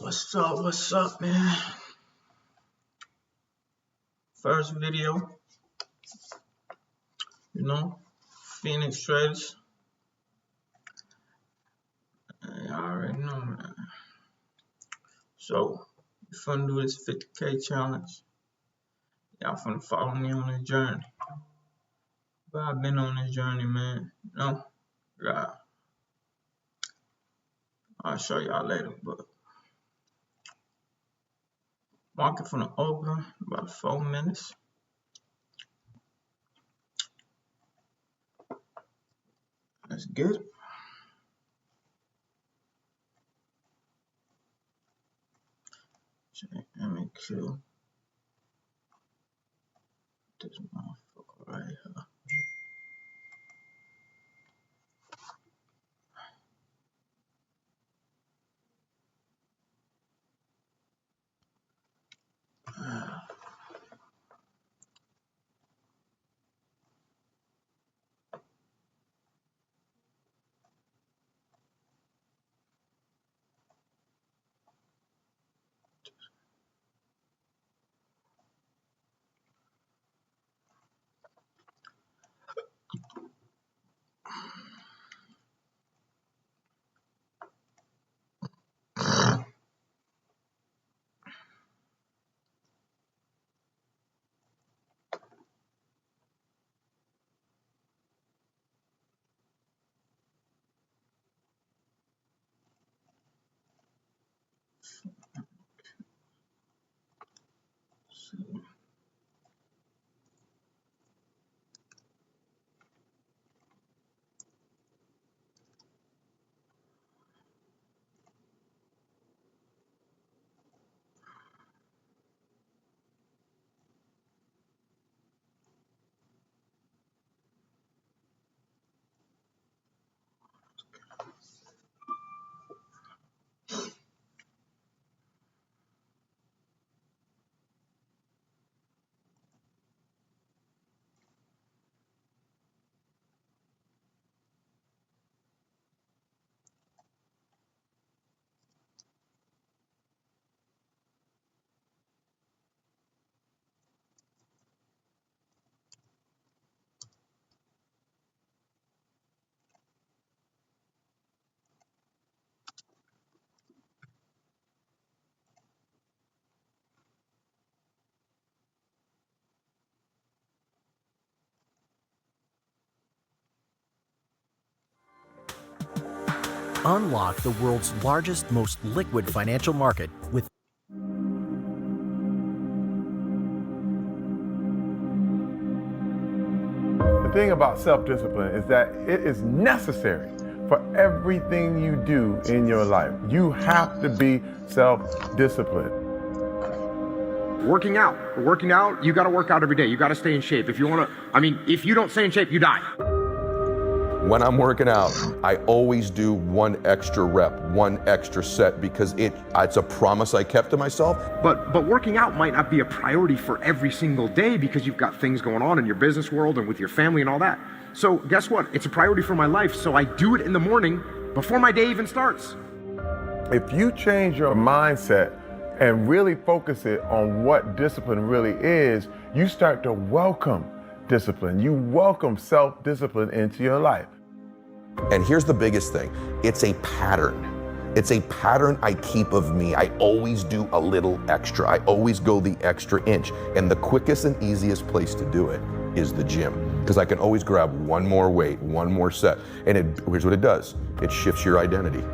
What's up, man? First video, Phoenix Traders. I already know, man. So, we finna do this 50K challenge. Y'all finna follow me on this journey. But I've been on this journey, man. Yeah. I'll show y'all later, but market finna open about 4 minutes. Let's get it. JMQ. This motherfucker right here. Unlock the world's largest, most liquid financial market with The thing about self-discipline is that it is necessary for everything you do in your life. You have to be self-disciplined. Working out, you got to work out every day. You got to stay in shape. If you don't stay in shape, you die. When I'm working out, I always do one extra rep, one extra set, because it's a promise I kept to myself. But working out might not be a priority for every single day because you've got things going on in your business world and with your family and all that. So guess what? It's a priority for my life, so I do it in the morning before my day even starts. If you change your mindset and really focus it on what discipline really is, you start to welcome discipline. You welcome self-discipline into your life. And here's the biggest thing. It's a pattern. It's a pattern I keep of me. I always do a little extra. I always go the extra inch. And the quickest and easiest place to do it is the gym, because I can always grab one more weight, one more set. And here's what it does. It shifts your identity.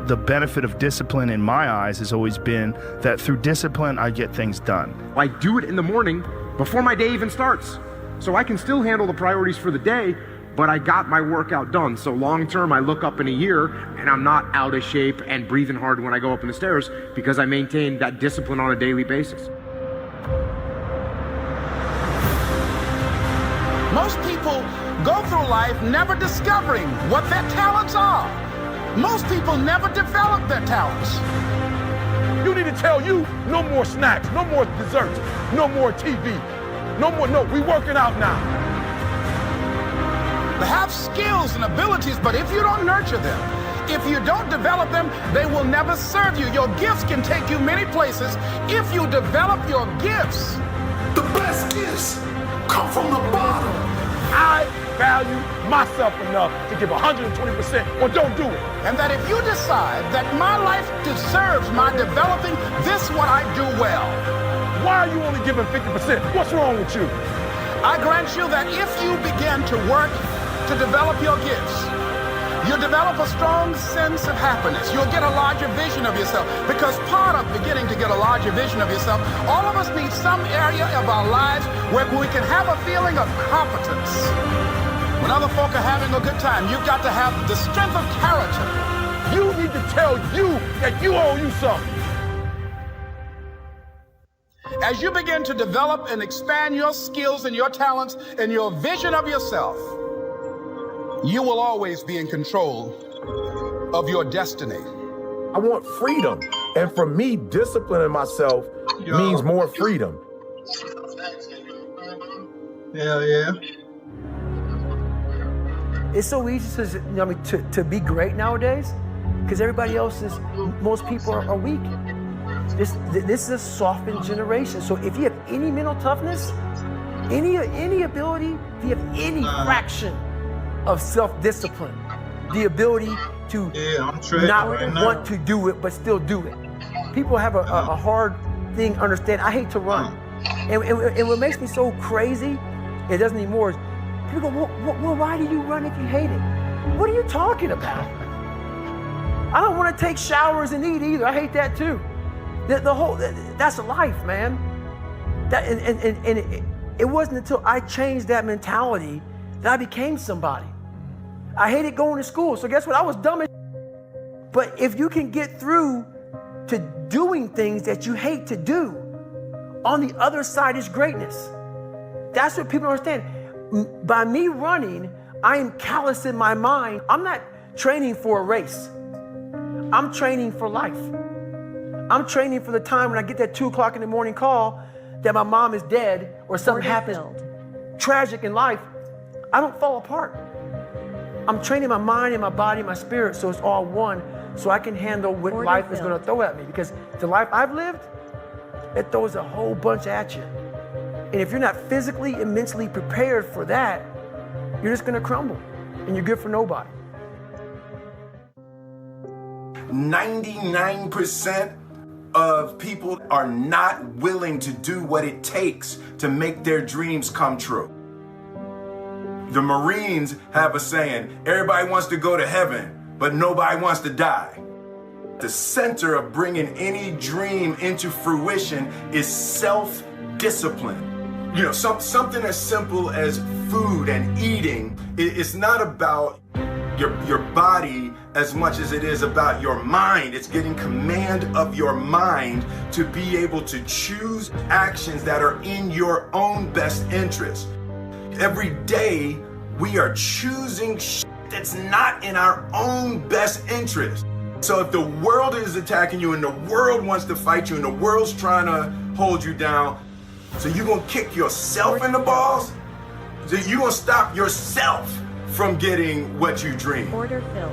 The benefit of discipline in my eyes has always been that through discipline, I get things done. I do it in the morning before my day even starts. So I can still handle the priorities for the day, but I got my workout done. So long term, I look up in a year and I'm not out of shape and breathing hard when I go up in the stairs because I maintain that discipline on a daily basis. Most people go through life never discovering what their talents are. Most people never develop their talents. You need to tell you, no more snacks, no more desserts, no more TV. We working out now. They have skills and abilities, but if you don't nurture them, If you don't develop them, they will never serve you. Your gifts can take you many places if you develop your gifts. The best gifts come from the bottom. I value myself enough to give 120% or don't do it. And that if you decide that my life deserves my developing this what I do well. Why are you only giving 50%? What's wrong with you? I grant you that if you begin to work to develop your gifts, you'll develop a strong sense of happiness. You'll get a larger vision of yourself. Because part of beginning to get a larger vision of yourself, all of us need some area of our lives where we can have a feeling of competence. When other folk are having a good time, you've got to have the strength of character. You need to tell you that you owe you something. As you begin to develop and expand your skills and your talents and your vision of yourself, you will always be in control of your destiny. I want freedom. And for me, disciplining myself means more freedom. Hell yeah. It's so easy to be great nowadays because everybody else is, most people are weak. This is a softened generation. So if you have any mental toughness, any ability, if you have any fraction of self-discipline, the ability to not want to do it but still do it. People have a hard thing understand. I hate to run. And what makes me so crazy, it doesn't anymore, is people go, well, why do you run if you hate it? What are you talking about? I don't want to take showers and eat either. I hate that too. That's life, man. It wasn't until I changed that mentality that I became somebody. I hated going to school, so guess what? I was dumb as But if you can get through to doing things that you hate to do, on the other side is greatness. That's what people don't understand. By me running, I am callous in my mind. I'm not training for a race. I'm training for life. I'm training for the time when I get that 2 o'clock in the morning call that my mom is dead or something happens tragic in life. I don't fall apart. I'm training my mind and my body and my spirit so it's all one, so I can handle what life is going to throw at me. Because the life I've lived, it throws a whole bunch at you. And if you're not physically and mentally prepared for that, you're just going to crumble and you're good for nobody. 99% of people are not willing to do what it takes to make their dreams come true. The Marines have a saying, everybody wants to go to heaven, but nobody wants to die. The center of bringing any dream into fruition is self-discipline. You know, something as simple as food and eating. It's not about your body as much as it is about your mind. It's getting command of your mind to be able to choose actions that are in your own best interest. Every day we are choosing that's not in our own best interest. So if the world is attacking you and the world wants to fight you and the world's trying to hold you down, so you're gonna kick yourself in the balls? So you're gonna stop yourself from getting what you dream. Order filled.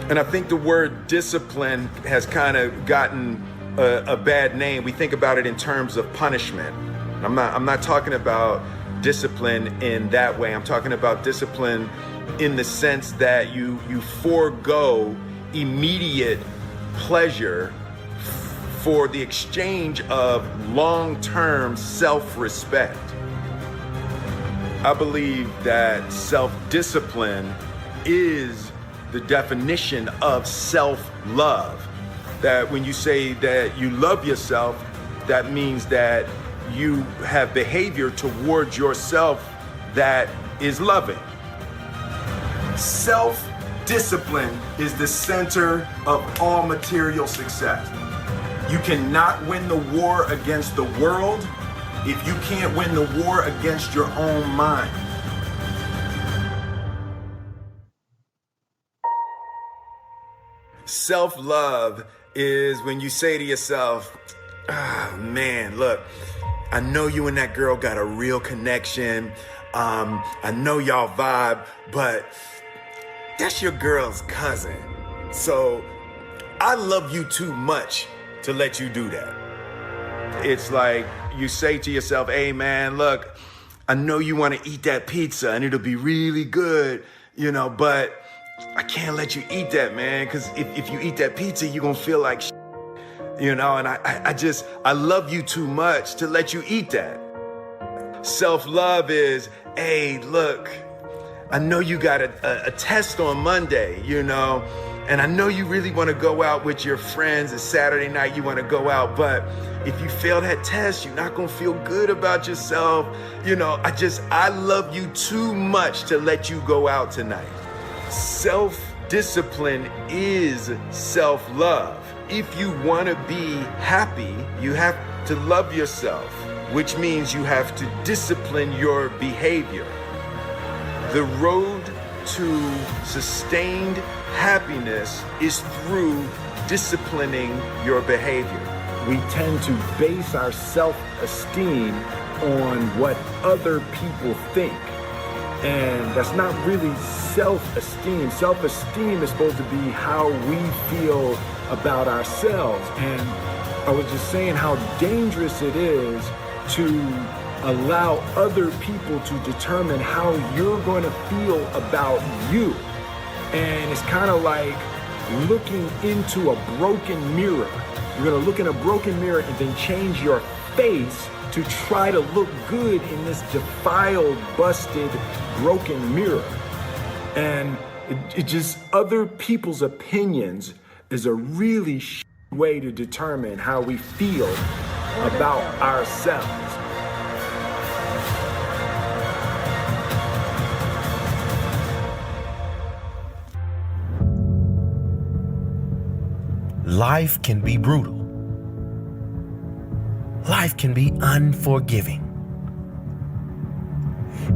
And I think the word discipline has kind of gotten a bad name. We think about it in terms of punishment. I'm not talking about discipline in that way. I'm talking about discipline in the sense that you forego immediate pleasure for the exchange of long-term self-respect. I believe that self-discipline is the definition of self-love. That when you say that you love yourself, that means that you have behavior towards yourself that is loving. Self-discipline is the center of all material success. You cannot win the war against the world if you can't win the war against your own mind. Self-love is when you say to yourself, oh, man, look, I know you and that girl got a real connection. I know y'all vibe, but that's your girl's cousin. So I love you too much to let you do that. It's like you say to yourself, hey man, look, I know you want to eat that pizza and it'll be really good, you know, but I can't let you eat that, man, because if you eat that pizza, you're going to feel like shit, you know, and I love you too much to let you eat that. Self-love is, hey, look, I know you got a test on Monday, you know, and I know you really want to go out with your friends. It's Saturday night, you want to go out, but if you fail that test, you're not going to feel good about yourself. You know, I love you too much to let you go out tonight. Self-discipline is self-love. If you want to be happy, you have to love yourself, which means you have to discipline your behavior. The road to sustained happiness is through disciplining your behavior. We tend to base our self-esteem on what other people think. And that's not really self-esteem. Self-esteem is supposed to be how we feel about ourselves. And I was just saying how dangerous it is to allow other people to determine how you're going to feel about you. And it's kind of like looking into a broken mirror. You're going to look in a broken mirror and then change your face to try to look good in this defiled, busted, broken mirror. And it just, other people's opinions is a really way to determine how we feel about ourselves. Life can be brutal. Life can be unforgiving.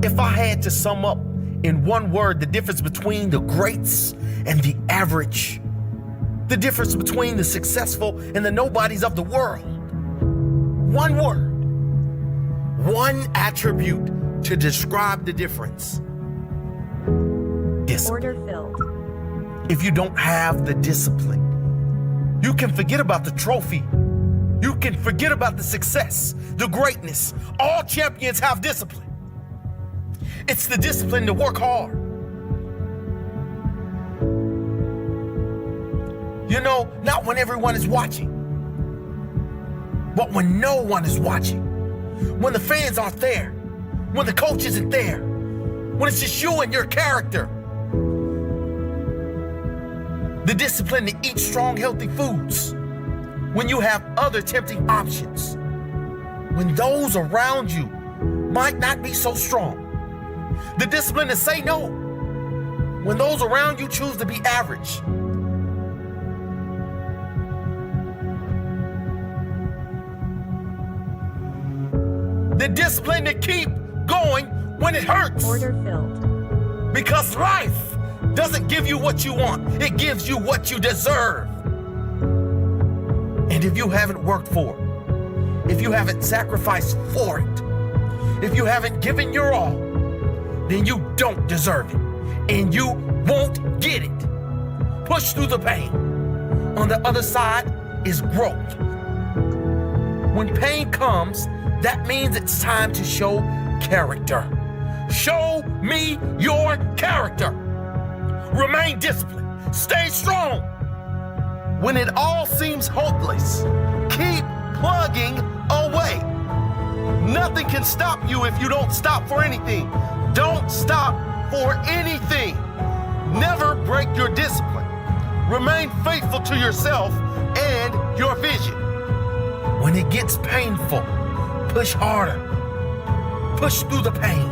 If I had to sum up in one word the difference between the greats and the average, the difference between the successful and the nobodies of the world, one word, one attribute to describe the difference: discipline. Order filled. If you don't have the discipline, you can forget about the trophy. You can forget about the success, the greatness. All champions have discipline. It's the discipline to work hard. You know, not when everyone is watching, but when no one is watching. When the fans aren't there, when the coach isn't there, when it's just you and your character. The discipline to eat strong, healthy foods when you have other tempting options. When those around you might not be so strong. The discipline to say no when those around you choose to be average. The discipline to keep going when it hurts. Order filled. Because life doesn't give you what you want. It gives you what you deserve. And if you haven't worked for it, if you haven't sacrificed for it, if you haven't given your all, then you don't deserve it. And you won't get it. Push through the pain. On the other side is growth. When pain comes, that means it's time to show character. Show me your character. Remain disciplined. Stay strong. When it all seems hopeless, keep plugging away. Nothing can stop you if you don't stop for anything. Don't stop for anything. Never break your discipline. Remain faithful to yourself and your vision. When it gets painful, push harder. Push through the pain.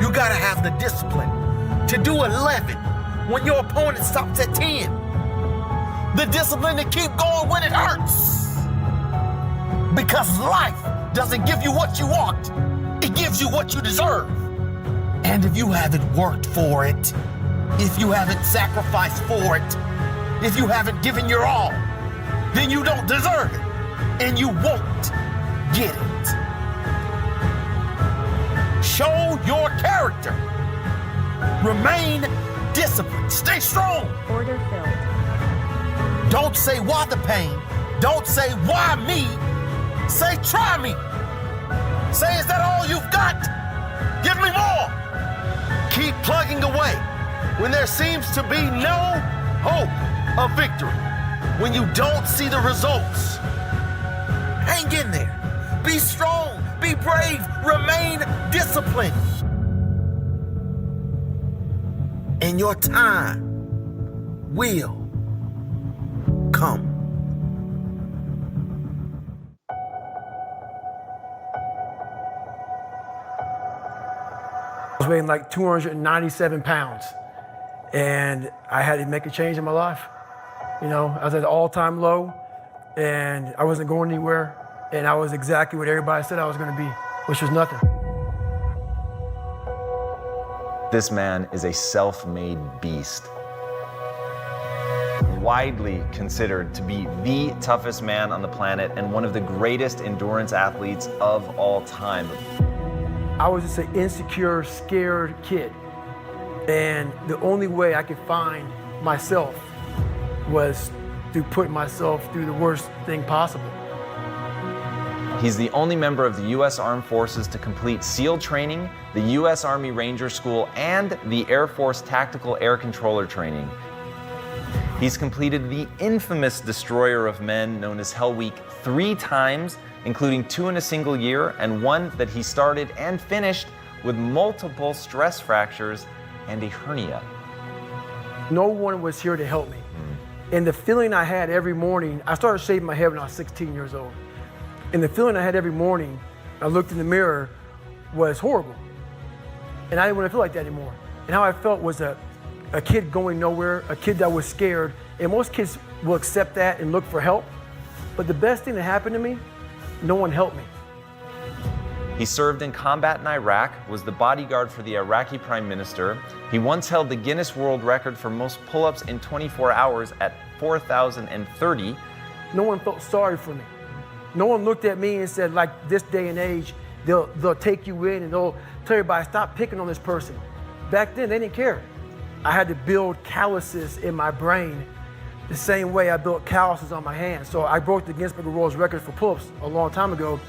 You gotta have the discipline to do 11 when your opponent stops at 10. The discipline to keep going when it hurts. Because life doesn't give you what you want. It gives you what you deserve. And if you haven't worked for it, if you haven't sacrificed for it, if you haven't given your all, then you don't deserve it. And you won't get it. Show your character. Remain disciplined. Stay strong. Order filled. Don't say why the pain. Don't say why me. Say try me. Say, is that all you've got? Give me more. Keep plugging away when there seems to be no hope of victory. When you don't see the results, hang in there. Be strong. Be brave. Remain disciplined. And your time will come. I was weighing like 297 pounds, and I had to make a change in my life. You know, I was at an all-time low, and I wasn't going anywhere, and I was exactly what everybody said I was going to be, which was nothing. This man is a self-made beast. Widely considered to be the toughest man on the planet and one of the greatest endurance athletes of all time. I was just an insecure, scared kid. And the only way I could find myself was through putting myself through the worst thing possible. He's the only member of the U.S. Armed Forces to complete SEAL training, the U.S. Army Ranger School, and the Air Force Tactical Air Controller training. He's completed the infamous Destroyer of Men, known as Hell Week, 3 times, including 2 in a single year, and 1 that he started and finished with multiple stress fractures and a hernia. No one was here to help me. And the feeling I had every morning, I started shaving my head when I was 16 years old. And the feeling I had every morning, I looked in the mirror, was horrible. And I didn't want to feel like that anymore. And how I felt was a kid going nowhere, a kid that was scared. And most kids will accept that and look for help. But the best thing that happened to me, no one helped me. He served in combat in Iraq, was the bodyguard for the Iraqi Prime Minister. He once held the Guinness World Record for most pull-ups in 24 hours at 4,030. No one felt sorry for me. No one looked at me and said, like this day and age, they'll take you in and they'll tell everybody, stop picking on this person. Back then, they didn't care. I had to build calluses in my brain the same way I built calluses on my hands. So I broke the Guinness Book of World Records for pull-ups a long time ago,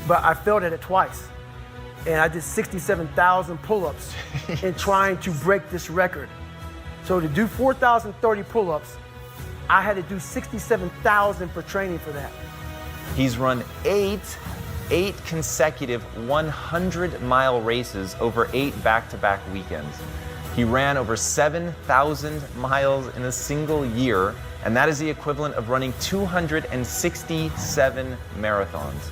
but I failed at it twice. And I did 67,000 pull-ups in trying to break this record. So to do 4,030 pull-ups, I had to do 67,000 for training for that. He's run eight consecutive 100-mile races over 8 back-to-back weekends. He ran over 7,000 miles in a single year, and that is the equivalent of running 267 marathons.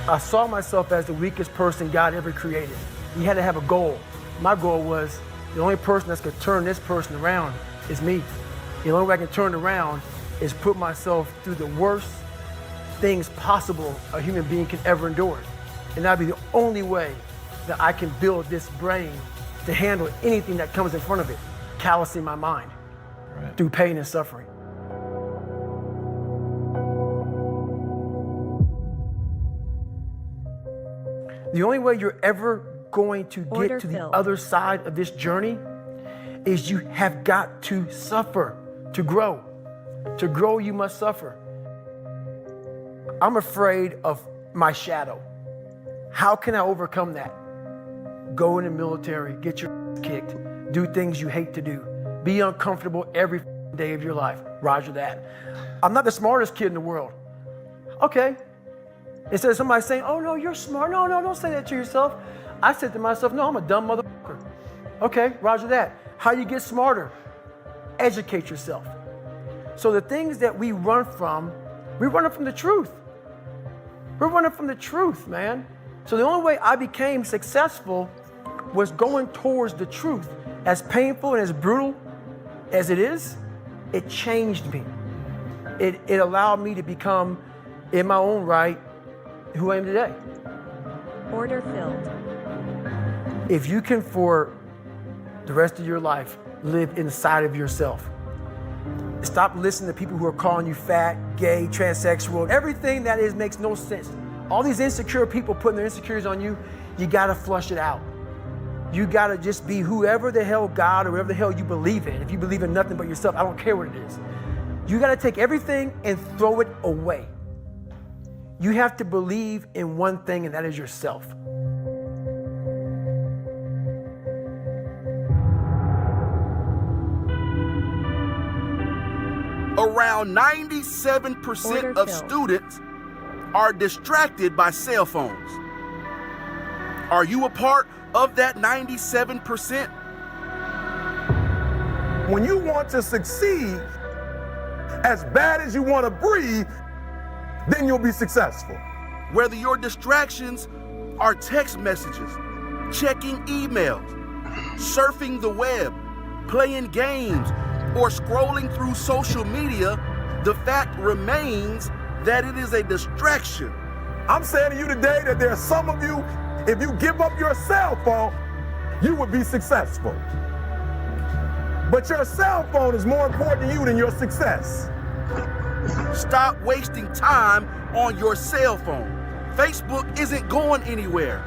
I saw myself as the weakest person God ever created. You had to have a goal. My goal was the only person that's going to turn this person around is me. The only way I can turn it around is put myself through the worst things possible a human being can ever endure. And that'd be the only way that I can build this brain to handle anything that comes in front of it, callousing my mind through pain and suffering. The only way you're ever going to get to the other side of this journey is you have got to suffer to grow. To grow, you must suffer. I'm afraid of my shadow. How can I overcome that? Go in the military, get your ass kicked, do things you hate to do, be uncomfortable every day of your life. Roger that. I'm not the smartest kid in the world. Okay. Instead of somebody saying, oh no, you're smart. No, don't say that to yourself. I said to myself, no, I'm a dumb motherfucker. Okay, roger that. How you get smarter? Educate yourself. So the things that we run from the truth. We're running from the truth, man. So the only way I became successful was going towards the truth. As painful and as brutal as it is, it changed me. It allowed me to become, in my own right, who I am today. Order filled. If you can, for the rest of your life, live inside of yourself, stop listening to people who are calling you fat, gay, transsexual. Everything that is makes no sense. All these insecure people putting their insecurities on you, you gotta flush it out. You gotta just be whoever the hell God or whatever the hell you believe in. If you believe in nothing but yourself, I don't care what it is. You gotta take everything and throw it away. You have to believe in one thing, and that is yourself. Around 97% of students are distracted by cell phones. Are you a part of that 97%? When you want to succeed as bad as you want to breathe, then you'll be successful. Whether your distractions are text messages, checking emails, surfing the web, playing games, or scrolling through social media, the fact remains that it is a distraction. I'm saying to you today that there are some of you, if you give up your cell phone, you would be successful. But your cell phone is more important to you than your success. Stop wasting time on your cell phone. Facebook isn't going anywhere.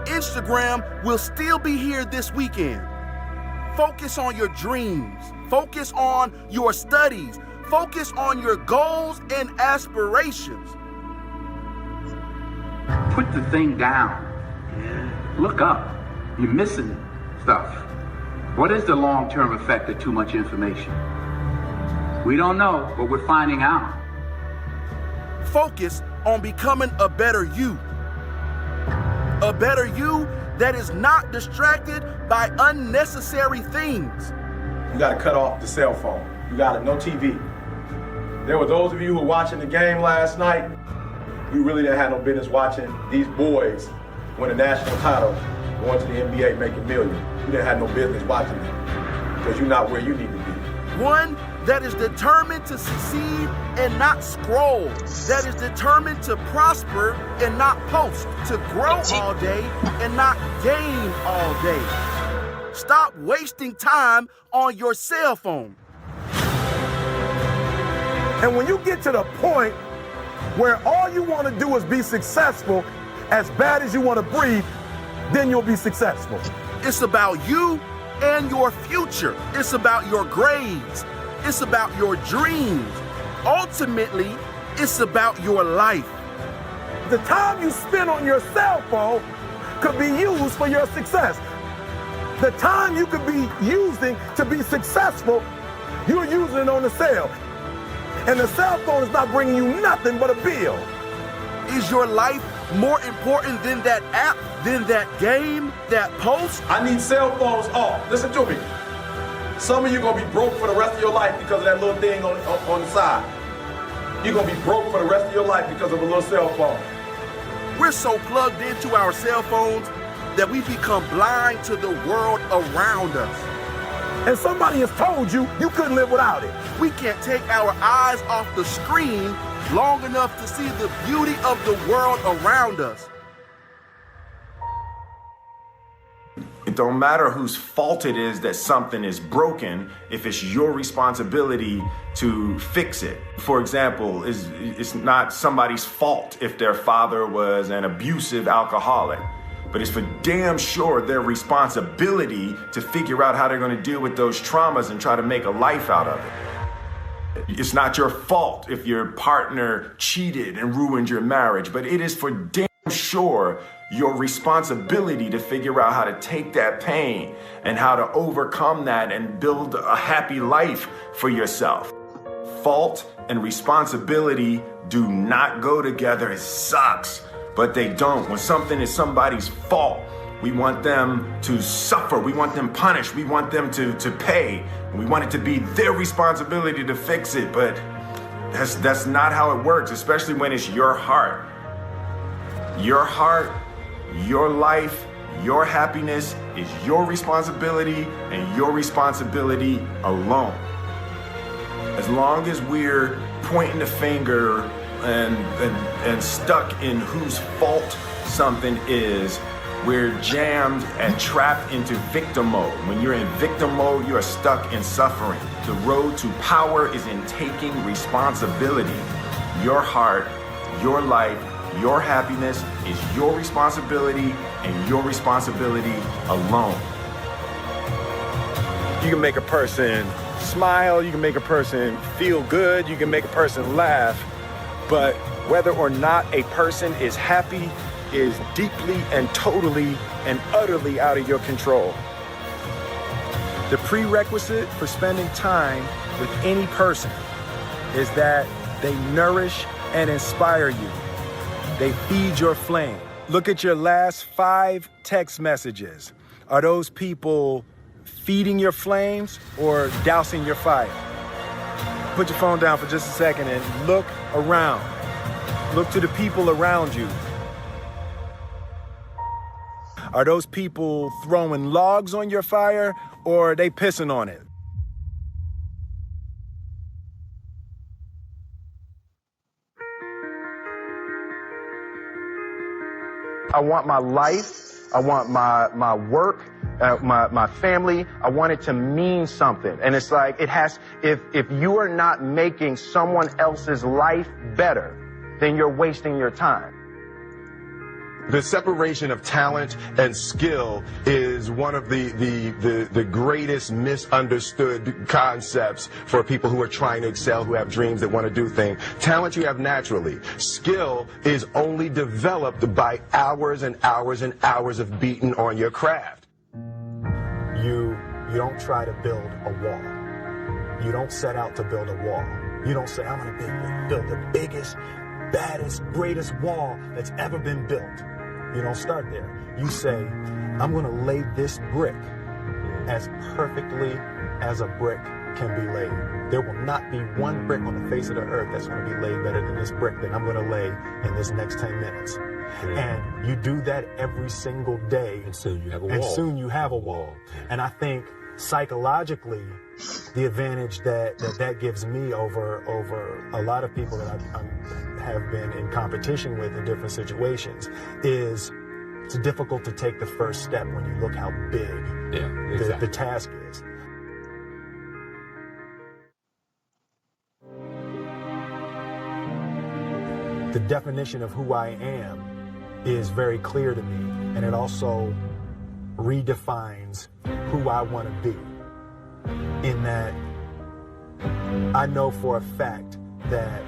Instagram will still be here this weekend. Focus on your dreams. Focus on your studies. Focus on your goals and aspirations. Put the thing down. Look up. You're missing stuff. What is the long-term effect of too much information? We don't know, but we're finding out. Focus on becoming a better you. A better you that is not distracted by unnecessary things. You gotta cut off the cell phone. You gotta, no TV. There were those of you who were watching the game last night. You really didn't have no business watching these boys win a national title, going to the NBA making millions. You didn't have no business watching them because you're not where you need to be. One that is determined to succeed and not scroll. That is determined to prosper and not post. To grow all day and not gain all day. Stop wasting time on your cell phone. And when you get to the point where all you want to do is be successful, as bad as you want to breathe, then you'll be successful. It's about you and your future. It's about your grades. It's about your dreams. Ultimately, it's about your life. The time you spend on your cell phone could be used for your success. The time you could be using to be successful, you're using it on the cell. And the cell phone is not bringing you nothing but a bill. Is your life more important than that app, than that game, that post? I need cell phones off. Listen to me. Some of you gonna be broke for the rest of your life because of that little thing on the side. You're gonna be broke for the rest of your life because of a little cell phone. We're so plugged into our cell phones that we become blind to the world around us. And somebody has told you you couldn't live without it. We can't take our eyes off the screen long enough to see the beauty of the world around us. It don't matter whose fault it is that something is broken if it's your responsibility to fix it. For example, it's not somebody's fault if their father was an abusive alcoholic, but it's for damn sure their responsibility to figure out how they're going to deal with those traumas and try to make a life out of it. It's not your fault if your partner cheated and ruined your marriage, but it is for damn sure your responsibility to figure out how to take that pain and how to overcome that and build a happy life for yourself. Fault and responsibility do not go together. It sucks, but they don't. When something is somebody's fault, we want them to suffer. We want them punished. We want them to pay. We want it to be their responsibility to fix it, but that's not how it works, especially when it's your heart. Your heart, your life, your happiness is your responsibility and your responsibility alone. As long as we're pointing the finger and stuck in whose fault something is, we're jammed and trapped into victim mode. When you're in victim mode, you are stuck in suffering. The road to power is in taking responsibility. Your heart, your life, your happiness is your responsibility and your responsibility alone. You can make a person smile, you can make a person feel good, you can make a person laugh, but whether or not a person is happy is deeply and totally and utterly out of your control. The prerequisite for spending time with any person is that they nourish and inspire you. They feed your flame. Look at your last 5 text messages. Are those people feeding your flames or dousing your fire? Put your phone down for just a second and look around. Look to the people around you. Are those people throwing logs on your fire or are they pissing on it? I want my life, I want my work, my family, I want it to mean something. And it's like, if you are not making someone else's life better, then you're wasting your time. The separation of talent and skill is one of the greatest misunderstood concepts for people who are trying to excel, who have dreams, that want to do things. Talent you have naturally. Skill is only developed by hours and hours and hours of beating on your craft. You don't try to build a wall. You don't set out to build a wall. You don't say, I'm going to build the biggest, baddest, greatest wall that's ever been built. You don't start there. You say, I'm going to lay this brick as perfectly as a brick can be laid. There will not be one brick on the face of the earth that's going to be laid better than this brick that I'm going to lay in this next 10 minutes. And you do that every single day. And soon you have a wall. And soon you have a wall. And I think psychologically, the advantage that gives me over a lot of people that I have been in competition with in different situations is it's difficult to take the first step when you look how big the task is. The definition of who I am is very clear to me, and it also redefines who I want to be, in that I know for a fact that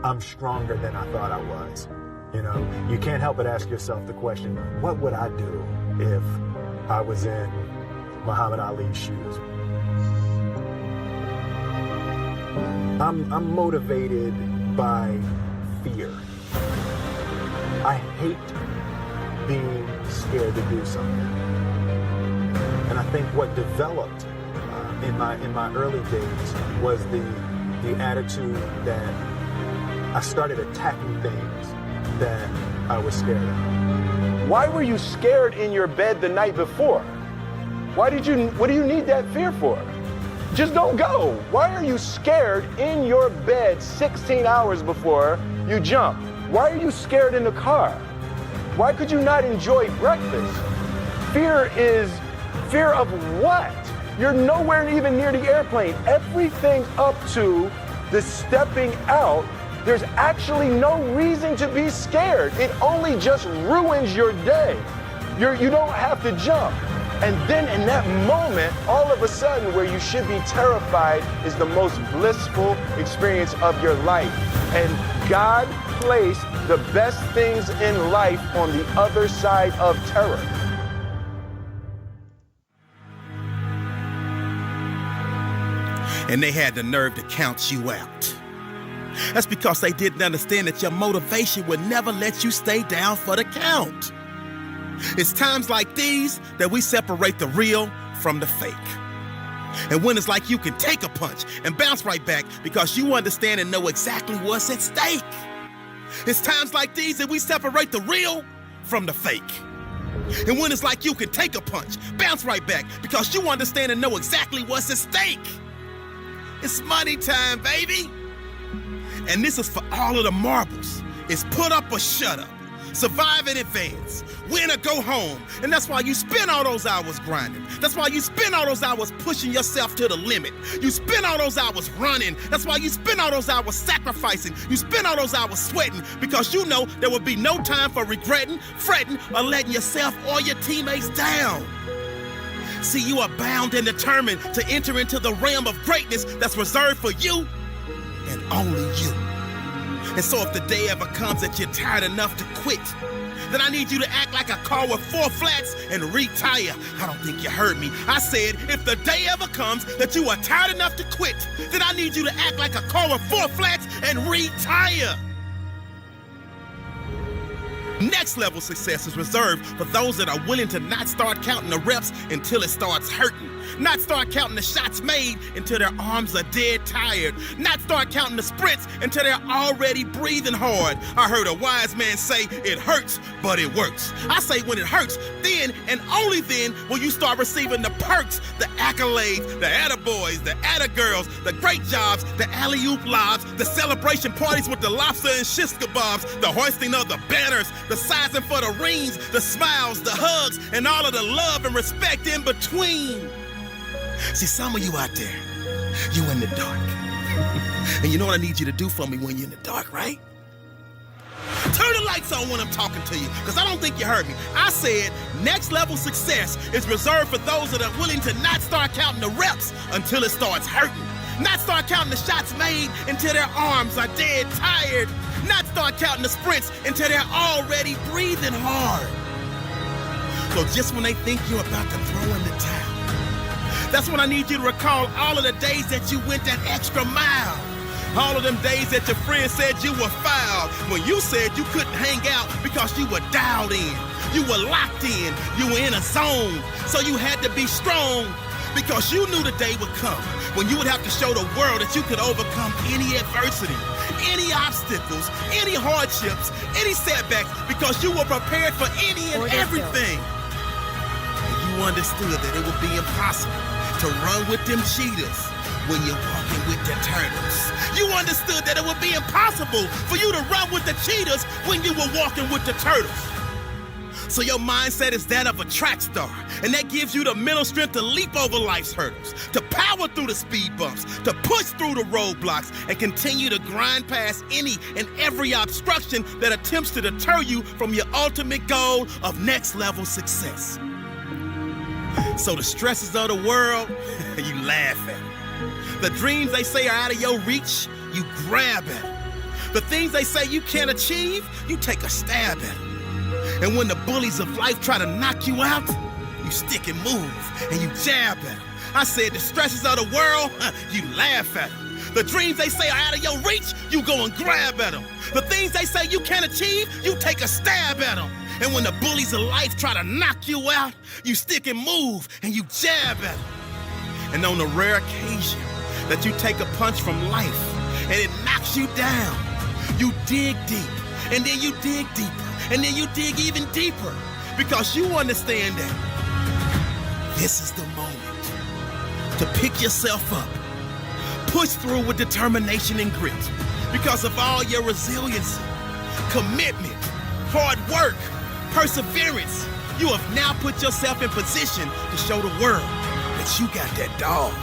I'm stronger than I thought I was. You know, you can't help but ask yourself the question, what would I do if I was in Muhammad Ali's shoes? I'm motivated by fear. I hate being scared to do something. And I think what developed in my early days was the attitude that I started attacking things that I was scared of. Why were you scared in your bed the night before? What do you need that fear for? Just don't go. Why are you scared in your bed 16 hours before you jump? Why are you scared in the car? Why could you not enjoy breakfast? Fear of what? You're nowhere even near the airplane. Everything up to the stepping out, there's actually no reason to be scared. It only just ruins your day. You don't have to jump. And then in that moment, all of a sudden, where you should be terrified is the most blissful experience of your life. And God placed the best things in life on the other side of terror. And they had the nerve to count you out. That's because they didn't understand that your motivation would never let you stay down for the count. It's times like these that we separate the real from the fake. And when it's like you can take a punch and bounce right back because you understand and know exactly what's at stake. It's times like these that we separate the real from the fake. And when it's like you can take a punch, bounce right back because you understand and know exactly what's at stake. It's money time, baby. And this is for all of the marbles. It's put up or shut up. Survive in advance. Win or go home. And that's why you spend all those hours grinding. That's why you spend all those hours pushing yourself to the limit. You spend all those hours running. That's why you spend all those hours sacrificing. You spend all those hours sweating because you know there will be no time for regretting, fretting, or letting yourself or your teammates down. See, you are bound and determined to enter into the realm of greatness that's reserved for you and only you. And so if the day ever comes that you're tired enough to quit, then I need you to act like a car with 4 flats and retire. I don't think you heard me. I said, if the day ever comes that you are tired enough to quit, then I need you to act like a car with 4 flats and retire. Next level success is reserved for those that are willing to not start counting the reps until it starts hurting. Not start counting the shots made until their arms are dead tired. Not start counting the sprints until they're already breathing hard. I heard a wise man say, it hurts, but it works. I say when it hurts, then and only then will you start receiving the perks, the accolades, the attaboys, the attagirls, the great jobs, the alley-oop lobs, the celebration parties with the lobster and shish kebabs, the hoisting of the banners, the sizing for the rings, the smiles, the hugs, and all of the love and respect in between. See, some of you out there, you in the dark. And you know what I need you to do for me when you're in the dark, right? Turn the lights on when I'm talking to you, because I don't think you heard me. I said next level success is reserved for those that are willing to not start counting the reps until it starts hurting. Not start counting the shots made until their arms are dead tired. Not start counting the sprints until they're already breathing hard. So just when they think you're about to throw in the towel, that's when I need you to recall all of the days that you went that extra mile. All of them days that your friends said you were foul. When you said you couldn't hang out because you were dialed in. You were locked in. You were in a zone. So you had to be strong because you knew the day would come when you would have to show the world that you could overcome any adversity, any obstacles, any hardships, any setbacks, because you were prepared for any and everything. And you understood that it would be impossible to run with them cheetahs when you're walking with the turtles. You understood that it would be impossible for you to run with the cheetahs when you were walking with the turtles. So your mindset is that of a track star, and that gives you the mental strength to leap over life's hurdles, to power through the speed bumps, to push through the roadblocks, and continue to grind past any and every obstruction that attempts to deter you from your ultimate goal of next level success. So the stresses of the world, you laugh at them. The dreams they say are out of your reach, you grab at them. The things they say you can't achieve, you take a stab at them. And when the bullies of life try to knock you out, you stick and move, and you jab at them. I said the stresses of the world, you laugh at them. The dreams they say are out of your reach, you go and grab at them. The things they say you can't achieve, you take a stab at them. And when the bullies of life try to knock you out, you stick and move, and you jab at them. And on the rare occasion that you take a punch from life, and it knocks you down, you dig deep, and then you dig deeper, and then you dig even deeper, because you understand that this is the moment to pick yourself up, push through with determination and grit, because of all your resiliency, commitment, hard work, perseverance. You have now put yourself in position to show the world that you got that dog,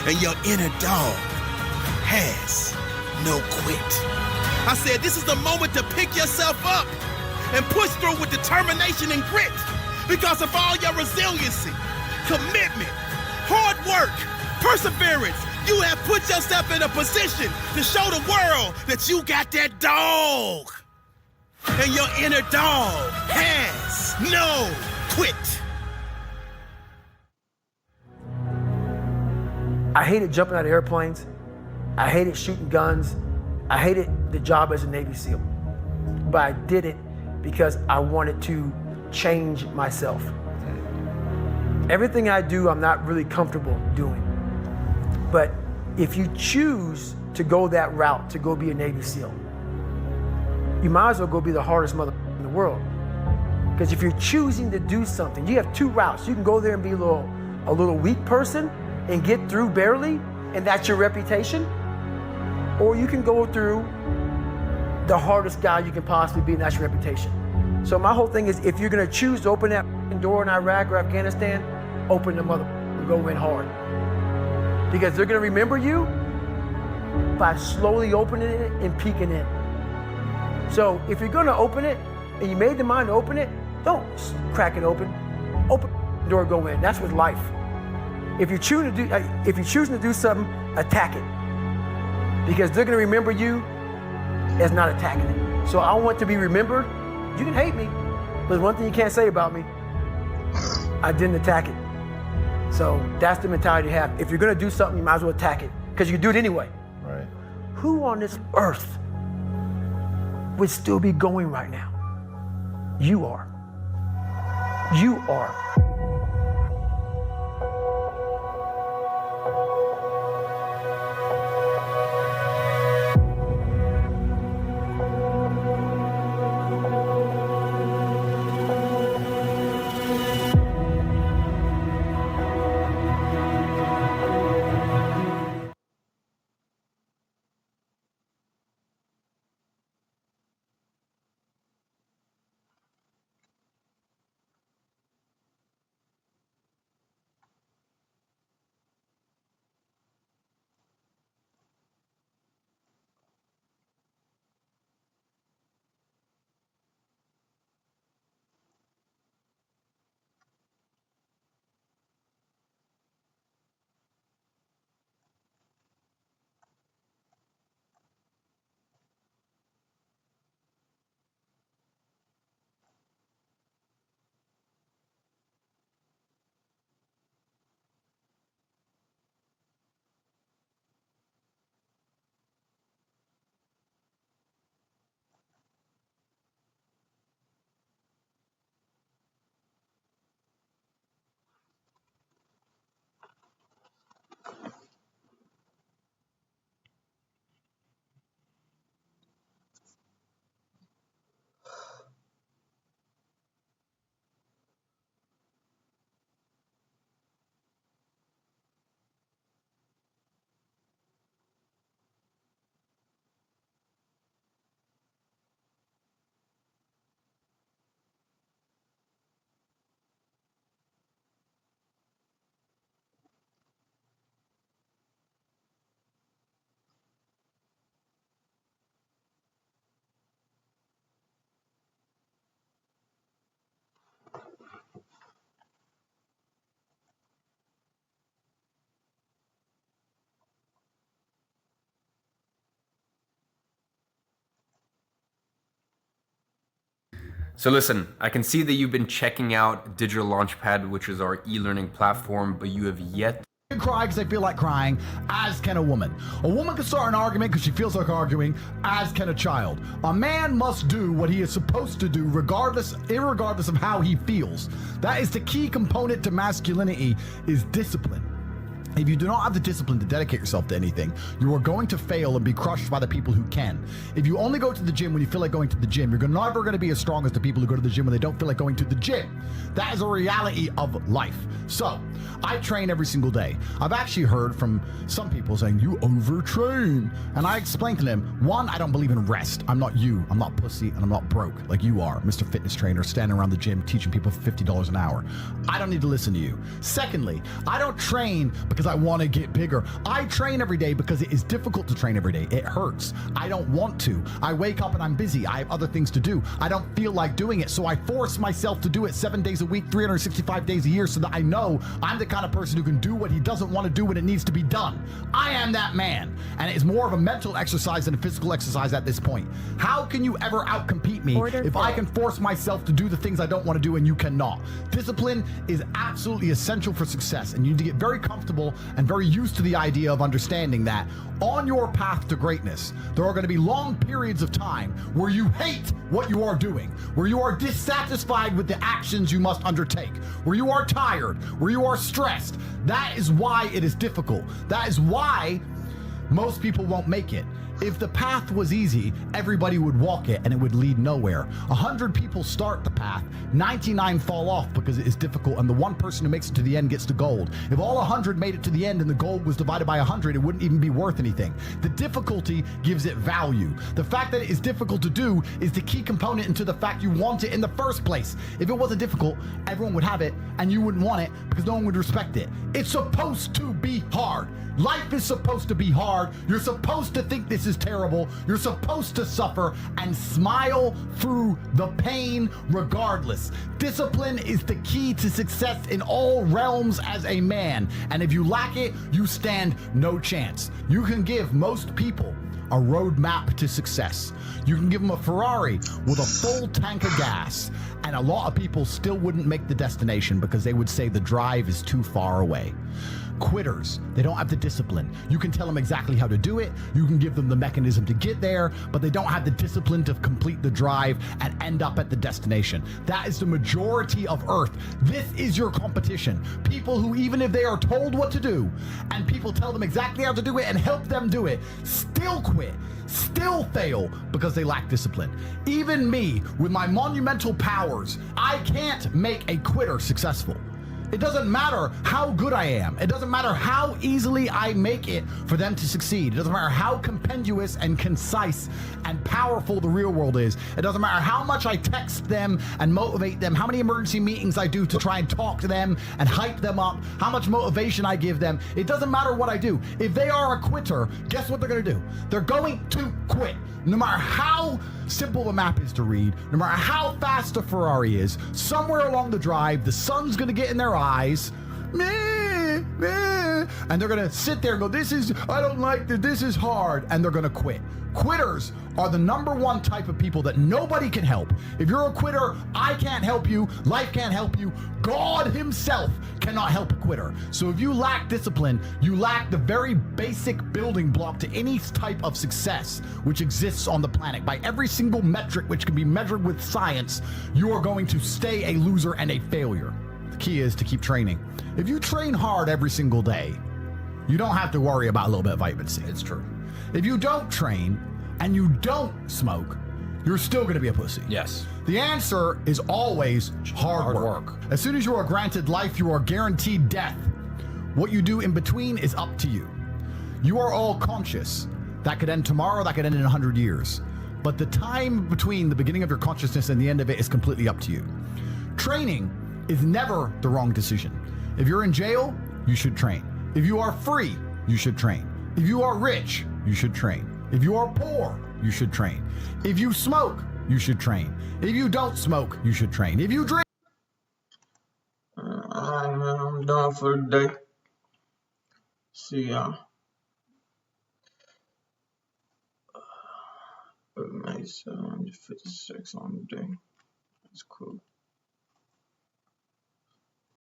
and your inner dog has no quit. I said this is the moment to pick yourself up and push through with determination and grit, because of all your resiliency, commitment, hard work, perseverance. You have put yourself in a position to show the world that you got that dog, and your inner dog has no quit. I hated jumping out of airplanes. I hated shooting guns. I hated the job as a Navy SEAL. But I did it because I wanted to change myself. Everything I do, I'm not really comfortable doing. But if you choose to go that route, to go be a Navy SEAL, you might as well go be the hardest mother in the world. Because if you're choosing to do something, you have two routes. You can go there and be a little weak person and get through barely, and that's your reputation. Or you can go through the hardest guy you can possibly be, and that's your reputation. So my whole thing is, if you're gonna choose to open that door in Iraq or Afghanistan, open the mother and go in hard. Because they're gonna remember you by slowly opening it and peeking in. So if you're gonna open it, and you made the mind to open it, don't crack it open. Open door go in. That's with life. If you're choosing to do something, attack it, because they're gonna remember you as not attacking it. So I want to be remembered. You can hate me, but there's one thing you can't say about me: I didn't attack it. So that's the mentality to have. If you're gonna do something, you might as well attack it, because you can do it anyway. Right. Who on this earth would still be going right now? You are. You are. So listen, I can see that you've been checking out Digital Launchpad, which is our e-learning platform, but you have yet can cry because they feel like crying, as can a woman. A woman can start an argument because she feels like arguing, as can a child. A man must do what he is supposed to do irregardless of how he feels. That is the key component to masculinity, is discipline. If you do not have the discipline to dedicate yourself to anything, you are going to fail and be crushed by the people who can. If you only go to the gym when you feel like going to the gym, you're never going to be as strong as the people who go to the gym when they don't feel like going to the gym. That is a reality of life. So, I train every single day. I've actually heard from some people saying, you overtrain. And I explained to them, one, I don't believe in rest. I'm not you. I'm not pussy, and I'm not broke like you are, Mr. Fitness Trainer, standing around the gym teaching people for $50 an hour. I don't need to listen to you. Secondly, I don't train because I want to get bigger. I train every day because it is difficult to train every day. It hurts. I don't want to. I wake up and I'm busy. I have other things to do. I don't feel like doing it, so I force myself to do it 7 days a week, 365 days a year, so that I know I'm the kind of person who can do what he doesn't want to do when it needs to be done. I am that man, and it's more of a mental exercise than a physical exercise at this point. How can you ever outcompete me if I can force myself to do the things I don't want to do and you cannot? Discipline is absolutely essential for success, and you need to get very comfortable and very used to the idea of understanding that on your path to greatness, there are going to be long periods of time where you hate what you are doing, where you are dissatisfied with the actions you must undertake, where you are tired, where you are stressed. That is why it is difficult. That is why most people won't make it. If the path was easy, everybody would walk it and it would lead nowhere. 100 people start the path, 99 fall off because it is difficult, and the one person who makes it to the end gets the gold. If all 100 made it to the end and the gold was divided by 100, it wouldn't even be worth anything. The difficulty gives it value. The fact that it is difficult to do is the key component into the fact you want it in the first place. If it wasn't difficult, everyone would have it and you wouldn't want it because no one would respect it. It's supposed to be hard. Life is supposed to be hard. You're supposed to think this is terrible. You're supposed to suffer and smile through the pain, regardless regardless. Discipline is the key to success in all realms as a man, and if you lack it, you stand no chance. You can give most people a roadmap to success. You can give them a Ferrari with a full tank of gas, and a lot of people still wouldn't make the destination because they would say the drive is too far away. Quitters, they don't have the discipline. You can tell them exactly how to do it, you can give them the mechanism to get there, but they don't have the discipline to complete the drive and end up at the destination. That is the majority of Earth. This is your competition. People who, even if they are told what to do, and people tell them exactly how to do it and help them do it, still quit, still fail because they lack discipline. Even me, with my monumental powers, I can't make a quitter successful. It doesn't matter how good I am. It doesn't matter how easily I make it for them to succeed. It doesn't matter how compendious and concise and powerful the real world is. It doesn't matter how much I text them and motivate them, how many emergency meetings I do to try and talk to them and hype them up, how much motivation I give them. It doesn't matter what I do. If they are a quitter, guess what they're going to do? They're going to quit. No matter how simple the map is to read, no matter how fast the Ferrari is, somewhere along the drive, the sun's gonna get in their eyes, and they're gonna sit there and go, I don't like this, this is hard, and they're gonna quit. Quitters are the number one type of people that nobody can help. If you're a quitter, I can't help you, life can't help you, God himself cannot help a quitter. So if you lack discipline, you lack the very basic building block to any type of success which exists on the planet. By every single metric which can be measured with science, you are going to stay a loser and a failure. The key is to keep training. If you train hard every single day, you don't have to worry about a little bit of vitamin C. It's true. If you don't train and you don't smoke, you're still going to be a pussy. Yes. The answer is always hard work. As soon as you are granted life, you are guaranteed death. What you do in between is up to you. You are all conscious. That could end tomorrow, that could end in 100 years. But the time between the beginning of your consciousness and the end of it is completely up to you. Training is never the wrong decision. If you're in jail, you should train. If you are free, you should train. If you are rich, you should train. If you are poor, you should train. If you smoke, you should train. If you don't smoke, you should train. If you drink... Alright, man, I'm done for the day. See y'all. May 756 on the day. That's cool.